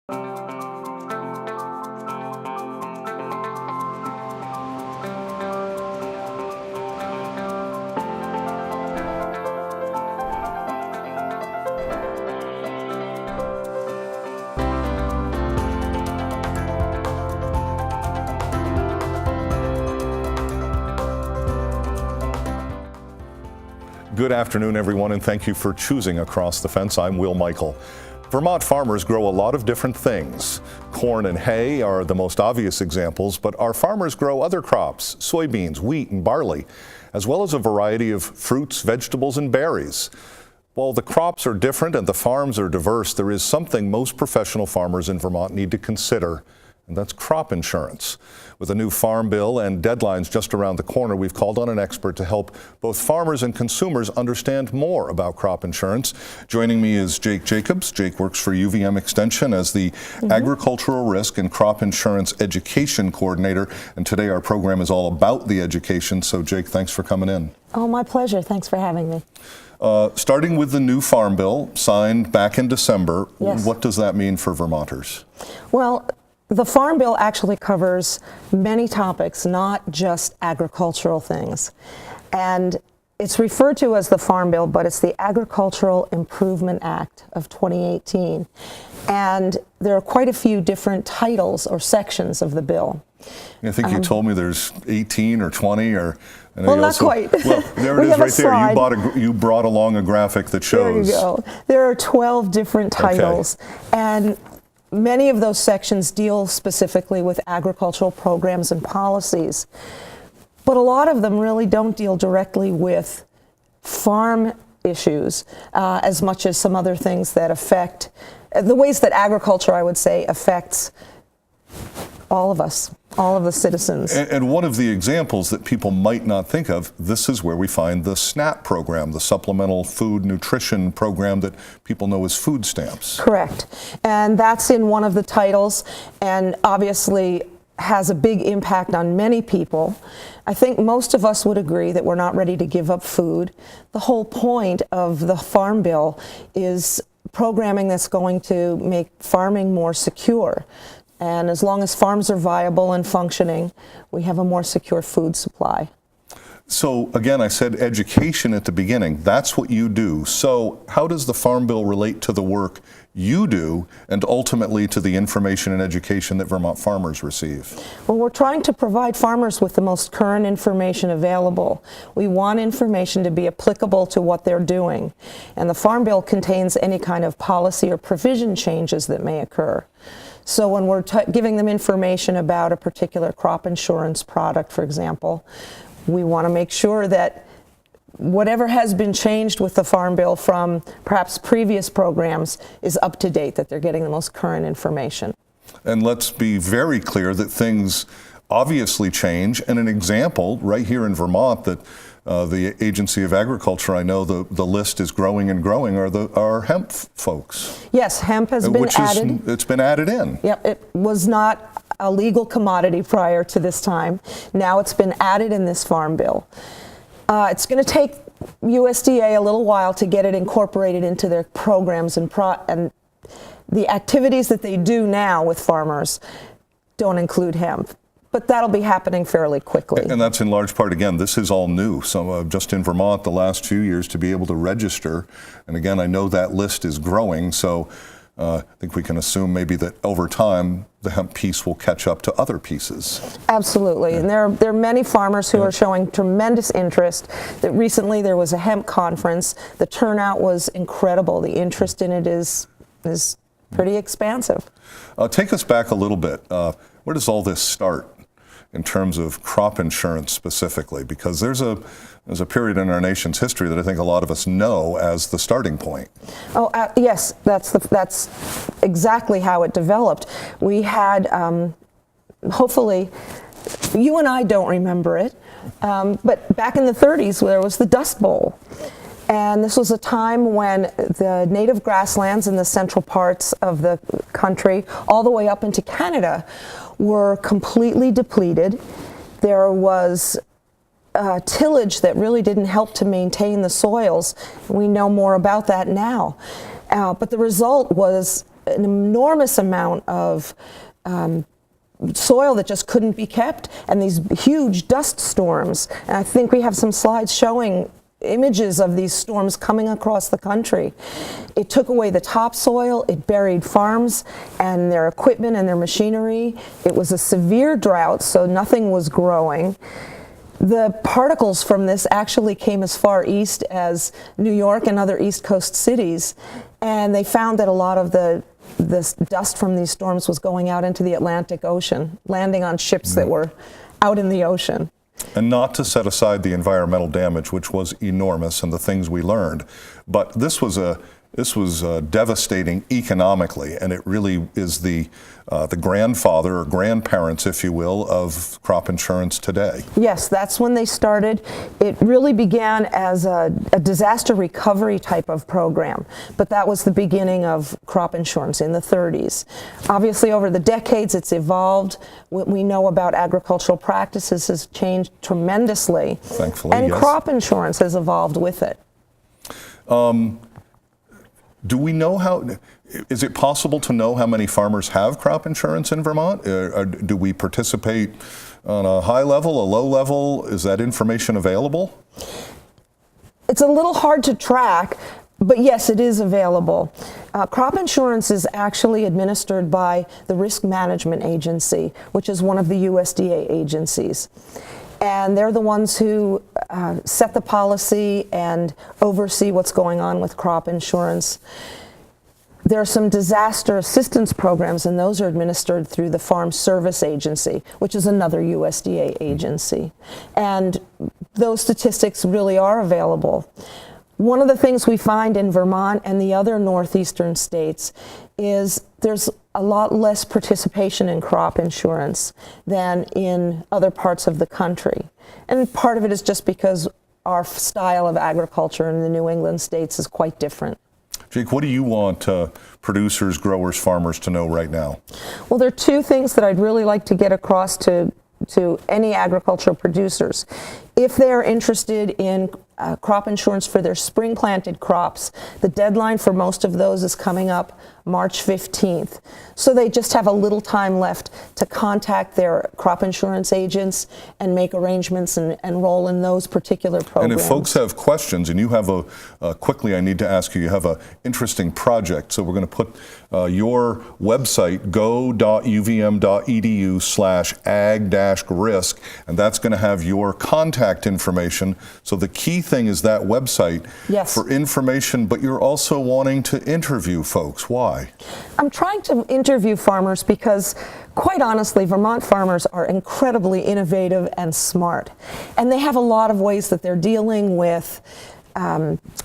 Good afternoon, everyone, and thank you for choosing Across the Fence. I'm Will Michael. Vermont farmers grow a lot of different things. Corn and hay are the most obvious examples, but our farmers grow other crops, soybeans, wheat, and barley, as well as a variety of fruits, vegetables, and berries. While the crops are different and the farms are diverse, there is something most professional farmers in Vermont need to consider, and that's crop insurance. With a new farm bill and deadlines just around the corner, we've called on an expert to help both farmers and consumers understand more about crop insurance. Joining me is Jake Jacobs. Jake works for UVM Extension as the Agricultural Risk and Crop Insurance Education Coordinator. And today our program is all about the education. So Jake, thanks for coming in. Oh, my pleasure. Thanks for having me. Starting with the new farm bill signed back in December, Yes. What does that mean for Vermonters? Well, the Farm Bill actually covers many topics, not just agricultural things. And it's referred to as the Farm Bill, but it's the Agricultural Improvement Act of 2018. And there are quite a few different titles or sections of the bill. I think you told me there's 18 or 20 or... Well, not quite. Well, there it is right there. You brought along a graphic that shows... There you go. There are 12 different titles. Okay. And many of those sections deal specifically with agricultural programs and policies, but a lot of them really don't deal directly with farm issues as much as some other things that affect, the ways that agriculture, I would say, affects all of us, all of the citizens. And one of the examples that people might not think of, this is where we find the SNAP program, the Supplemental Food Nutrition Program that people know as food stamps. Correct. And that's in one of the titles, and obviously has a big impact on many people. I think most of us would agree that we're not ready to give up food. The whole point of the Farm Bill is programming that's going to make farming more secure. And as long as farms are viable and functioning, we have a more secure food supply. So again, I said education at the beginning. That's what you do. So how does the Farm Bill relate to the work you do and ultimately to the information and education that Vermont farmers receive? Well, we're trying to provide farmers with the most current information available. We want information to be applicable to what they're doing. And the Farm Bill contains any kind of policy or provision changes that may occur. So when we're giving them information about a particular crop insurance product, for example, we want to make sure that whatever has been changed with the Farm Bill from perhaps previous programs is up to date, that they're getting the most current information. And let's be very clear that things obviously change. And an example right here in Vermont that the Agency of Agriculture, I know the list is growing and growing, are hemp folks. Yes, hemp has been added. It's been added in. Yep, it was not a legal commodity prior to this time. Now it's been added in this Farm Bill. It's going to take USDA a little while to get it incorporated into their programs, and the activities that they do now with farmers don't include hemp. But that'll be happening fairly quickly. And that's in large part, again, this is all new. So just in Vermont the last few years to be able to register, and again, I know that list is growing, so I think we can assume maybe that over time the hemp piece will catch up to other pieces. Absolutely, yeah. And there are many farmers who are showing tremendous interest. That recently there was a hemp conference. The turnout was incredible. The interest in it is pretty expansive. Take us back a little bit. Where does all this start in terms of crop insurance specifically? Because there's a period in our nation's history that I think a lot of us know as the starting point. Oh, yes, that's exactly how it developed. We had, hopefully, you and I don't remember it, but back in the 30s there was the Dust Bowl. And this was a time when the native grasslands in the central parts of the country, all the way up into Canada, were completely depleted. There was tillage that really didn't help to maintain the soils. We know more about that now. But the result was an enormous amount of soil that just couldn't be kept, and these huge dust storms. And I think we have some slides showing images of these storms coming across the country. It took away the topsoil, it buried farms and their equipment and their machinery. It was a severe drought, so nothing was growing. The particles from this actually came as far east as New York and other East Coast cities, and they found that a lot of this dust from these storms was going out into the Atlantic Ocean, landing on ships that were out in the ocean. And not to set aside the environmental damage, which was enormous, and the things we learned, but this was devastating economically, and it really is the grandfather or grandparents, if you will, of crop insurance today. Yes, that's when they started. It really began as a disaster recovery type of program, but that was the beginning of crop insurance in the 30s. Obviously, over the decades, it's evolved. What we know about agricultural practices has changed tremendously. Thankfully, and yes. Crop insurance has evolved with it. Do we know is it possible to know how many farmers have crop insurance in Vermont? Do we participate on a high level, a low level? Is that information available? It's a little hard to track, but yes, it is available. Crop insurance is actually administered by the Risk Management Agency, which is one of the USDA agencies. And they're the ones who set the policy and oversee what's going on with crop insurance. There are some disaster assistance programs, and those are administered through the Farm Service Agency, which is another USDA agency. And those statistics really are available. One of the things we find in Vermont and the other northeastern states is there's a lot less participation in crop insurance than in other parts of the country. And part of it is just because our style of agriculture in the New England states is quite different. Jake, what do you want producers, growers, farmers to know right now? Well, there are two things that I'd really like to get across to any agricultural producers. If they're interested in crop insurance for their spring planted crops, the deadline for most of those is coming up March 15th. So they just have a little time left to contact their crop insurance agents and make arrangements and enroll in those particular programs. And if folks have questions, and you have quickly I need to ask you, you have an interesting project, so we're going to put your website, go.uvm.edu/ag-risk, and that's going to have your contact information. So the key thing is that website for information, but you're also wanting to interview folks. Why? I'm trying to interview farmers because, quite honestly, Vermont farmers are incredibly innovative and smart. And they have a lot of ways that they're dealing with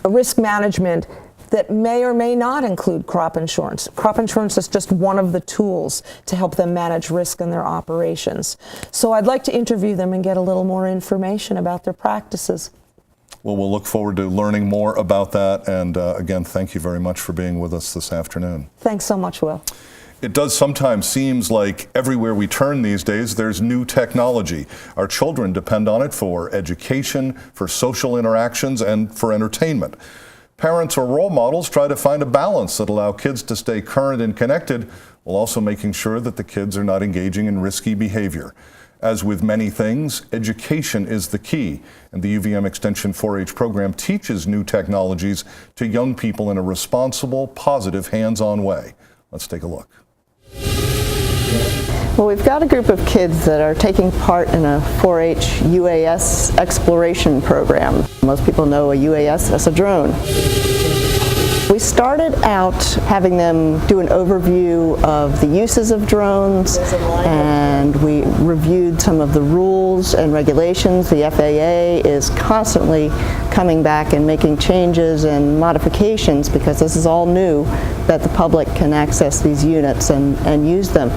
risk management that may or may not include crop insurance. Crop insurance is just one of the tools to help them manage risk in their operations. So I'd like to interview them and get a little more information about their practices. Well, we'll look forward to learning more about that. And again, thank you very much for being with us this afternoon. Thanks so much, Will. It does sometimes seem like everywhere we turn these days, there's new technology. Our children depend on it for education, for social interactions, and for entertainment. Parents or role models try to find a balance that allow kids to stay current and connected, while also making sure that the kids are not engaging in risky behavior. As with many things, education is the key, and the UVM Extension 4-H program teaches new technologies to young people in a responsible, positive, hands-on way. Let's take a look. Well, we've got a group of kids that are taking part in a 4-H UAS exploration program. Most people know a UAS as a drone. We started out having them do an overview of the uses of drones, and we reviewed some of the rules and regulations. The FAA is constantly coming back and making changes and modifications because this is all new, that the public can access these units and use them.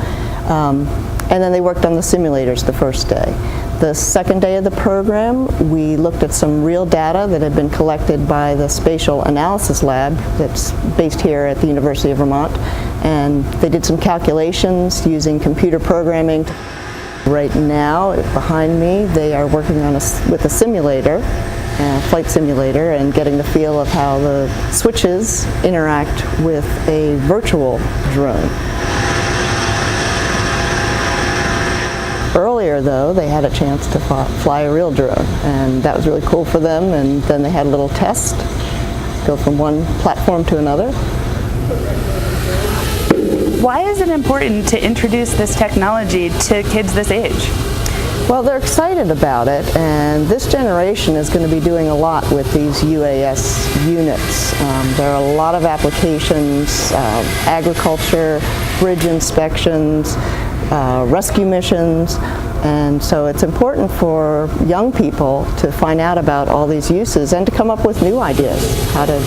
And then they worked on the simulators the first day. The second day of the program, we looked at some real data that had been collected by the Spatial Analysis Lab that's based here at the University of Vermont, and they did some calculations using computer programming. Right now, behind me, they are working on with a simulator flight simulator and getting the feel of how the switches interact with a virtual drone. Earlier, though, they had a chance to fly a real drone, and that was really cool for them, and then they had a little test, go from one platform to another. Why is it important to introduce this technology to kids this age? Well, they're excited about it, and this generation is going to be doing a lot with these UAS units. There are a lot of applications, agriculture, bridge inspections, rescue missions, and so it's important for young people to find out about all these uses and to come up with new ideas, how to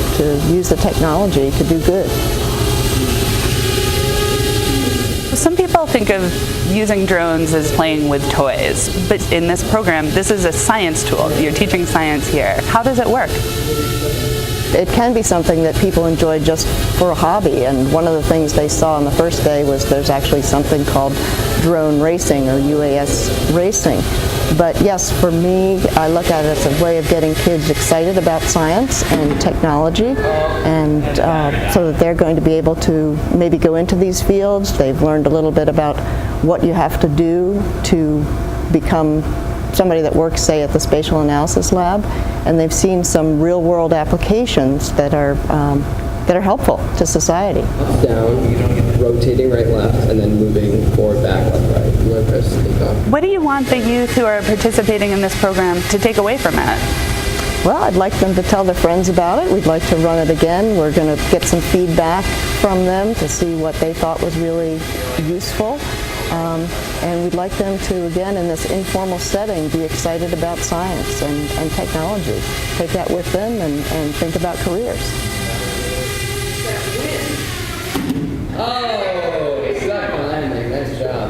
use the technology to do good. Some people think of using drones as playing with toys, but in this program, this is a science tool. You're teaching science here. How does it work? It can be something that people enjoy just for a hobby, and one of the things they saw on the first day was there's actually something called drone racing or UAS racing. But yes, for me, I look at it as a way of getting kids excited about science and technology, and so that they're going to be able to maybe go into these fields. They've learned a little bit about what you have to do to become somebody that works, say, at the Spatial Analysis Lab, and they've seen some real-world applications that are helpful to society. Up, down, rotating right, left, and then moving forward, back, left, right. You want to press take off. What do you want the youth who are participating in this program to take away from it? Well, I'd like them to tell their friends about it. We'd like to run it again. We're going to get some feedback from them to see what they thought was really useful. And we'd like them to, again, in this informal setting, be excited about science and technology. Take that with them and think about careers. Oh, stuck landing. Nice job.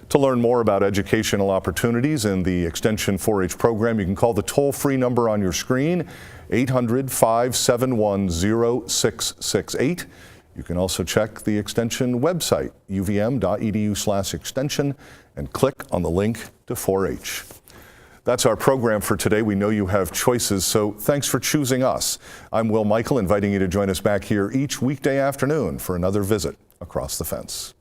To learn more about educational opportunities in the Extension 4-H program, you can call the toll-free number on your screen, 800-571-0668. You can also check the Extension website, uvm.edu/extension, and click on the link to 4-H. That's our program for today. We know you have choices, so thanks for choosing us. I'm Will Michael, inviting you to join us back here each weekday afternoon for another visit across the fence.